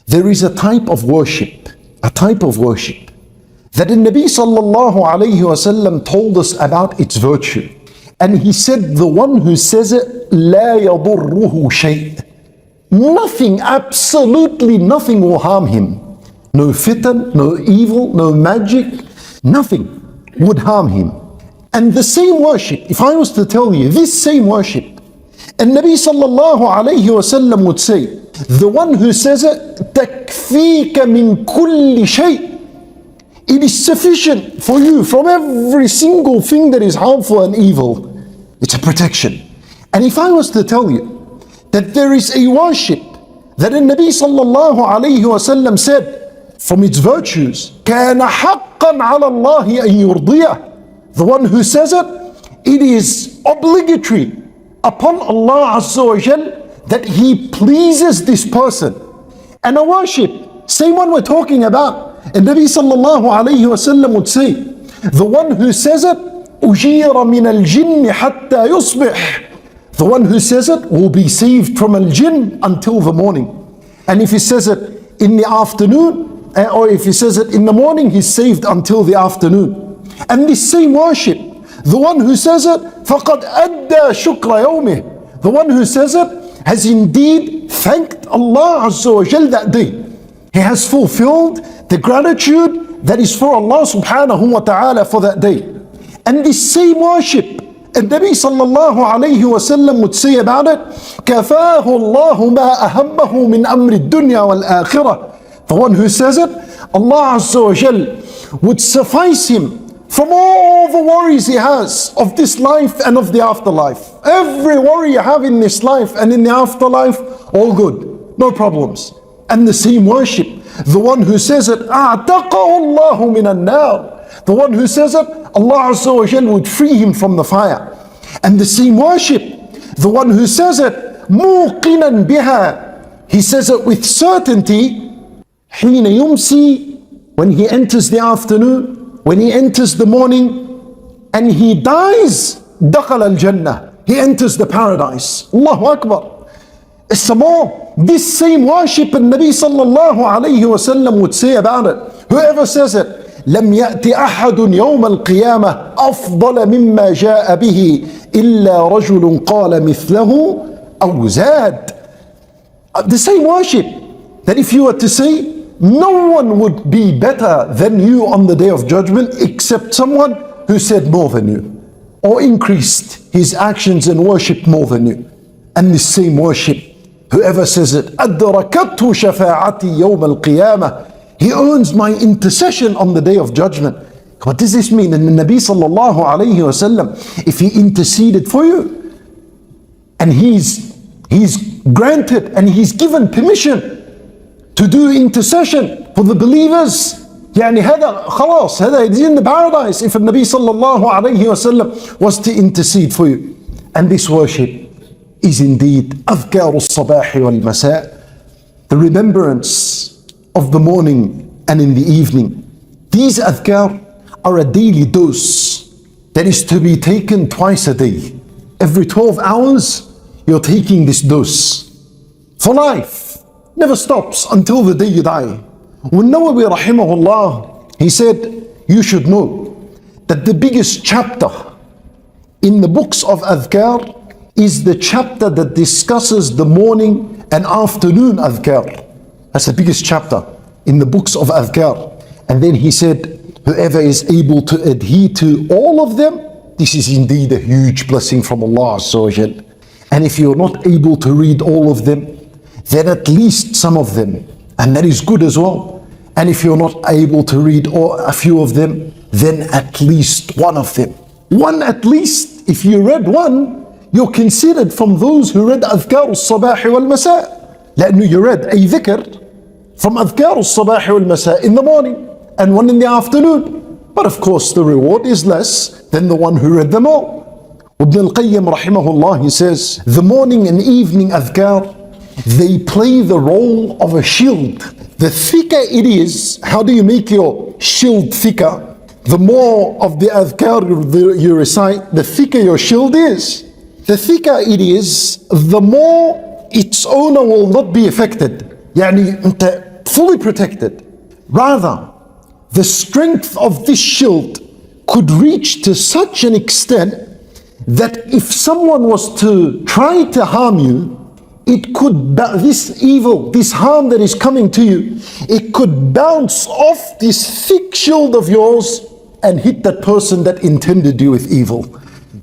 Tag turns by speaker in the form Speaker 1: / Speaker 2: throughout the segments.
Speaker 1: There is a type of worship that the Nabi sallallahu alayhi wasallam told us about its virtue. And he said, the one who says it, لا يضره شيء. Nothing, absolutely nothing will harm him. No fitan, no evil, no magic, nothing would harm him. And the same worship, if I was to tell you this same worship, and Nabi sallallahu alayhi wasallam would say, the one who says it, تكفيك من كل شيء. It is sufficient for you from every single thing that is harmful and evil. It's a protection. And if I was to tell you that there is a worship that the Nabi sallallahu alayhi wasallam said, from its virtues, كان حقا على الله أن يرضيه. The one who says it, it is obligatory upon Allah Azza wa Jal that He pleases this person. And a worship, same one we're talking about. And Nabi sallallahu alayhi wasallam would say, the one who says it, أجير من الجن حتى يصبح. The one who says it will be saved from al-jinn until the morning. And if he says it in the afternoon, or if he says it in the morning, he's saved until the afternoon. And this same worship, the one who says it, فَقَدْ أَدَّى شُكْرَ يَوْمِهِ. The one who says it has indeed thanked Allah Azza wa Jal that day. He has fulfilled the gratitude that is for Allah subhanahu wa ta'ala for that day. And this same worship, and Nabi sallallahu alayhi wa sallam would say about it, كَفَاهُ اللَّهُ مَا أَهَمَّهُ مِنْ أَمْرِ الدُّنْيا وَالْآخِرَةِ. The one who says it, Allah Azza wa Jal would suffice him from all the worries he has of this life and of the afterlife. Every worry you have in this life and in the afterlife, all good, no problems. And the same worship, the one who says it, أَعْتَقَهُ اللَّهُ مِنَ النَّارِ. The one who says it, Allah Azza wa Jal would free him from the fire. And the same worship, the one who says it, مُوقِنًا بِهَا. He says it with certainty, حين يمسي, when he enters the afternoon, when he enters the morning, and he dies, دخل الجنة. He enters the paradise. Allahu Akbar. Some more, this same worship and Nabi sallallahu alayhi wa sallam would say about it, whoever says it, لم يأتي أحد يوم القيامة أفضل مما جاء به إلا رجل قال مثله أو زاد. The same worship, that if you were to say, no one would be better than you on the day of judgment except someone who said more than you, or increased his actions and worship more than you. And the same worship, whoever says it, أدركته شفاعتي يوم القيامة. He earns my intercession on the day of judgment. What does this mean? And the Nabi sallallahu alayhi wa sallam, if he interceded for you, and he's granted and he's given permission to do intercession for the believers, يعني هذا خلاص, هذا is in the paradise if the Nabi sallallahu alayhi wa sallam was to intercede for you. And this worship is indeed أذكار الصباح والمساء, the remembrance of the morning and in the evening. These adhkar are a daily dose that is to be taken twice a day. Every 12 hours, you're taking this dose for life. Never stops until the day you die. When Nawawi rahimahullah, he said, you should know that the biggest chapter in the books of adhkar is the chapter that discusses the morning and afternoon adhkar. That's the biggest chapter in the books of adhkar. And then he said, whoever is able to adhere to all of them, this is indeed a huge blessing from Allah Azza wa Jal. And if you're not able to read all of them, then at least some of them, and that is good as well. And if you're not able to read a few of them, then at least one of them. One at least. If you read one, you're considered from those who read أذكار الصباح والمساء. لأنه you read a dhikr from أذكار الصباح والمساء in the morning and one in the afternoon. But of course the reward is less than the one who read them all. Ibn al-Qayyim rahimahullah, he says, the morning and evening adhkar, they play the role of a shield. The thicker it is, how do you make your shield thicker? The more of the adhkar you recite, the thicker your shield is. The thicker it is, the more its owner will not be affected. يعني انت fully protected. Rather, the strength of this shield could reach to such an extent that if someone was to try to harm you, it could, this evil, this harm that is coming to you, it could bounce off this thick shield of yours and hit that person that intended you with evil.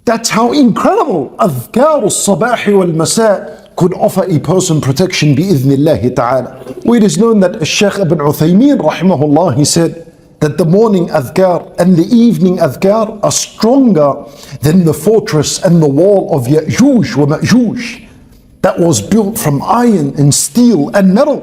Speaker 1: That's how incredible Adhkar al-Sabahi wal-Masa could offer a person protection bi-idhnillahi ta'ala. It is known that Shaykh Ibn Uthaymeen rahimahullah, he said that the morning Adhkar and the evening Adhkar are stronger than the fortress and the wall of Ya'juj wa Ma'juj that was built from iron and steel and metal.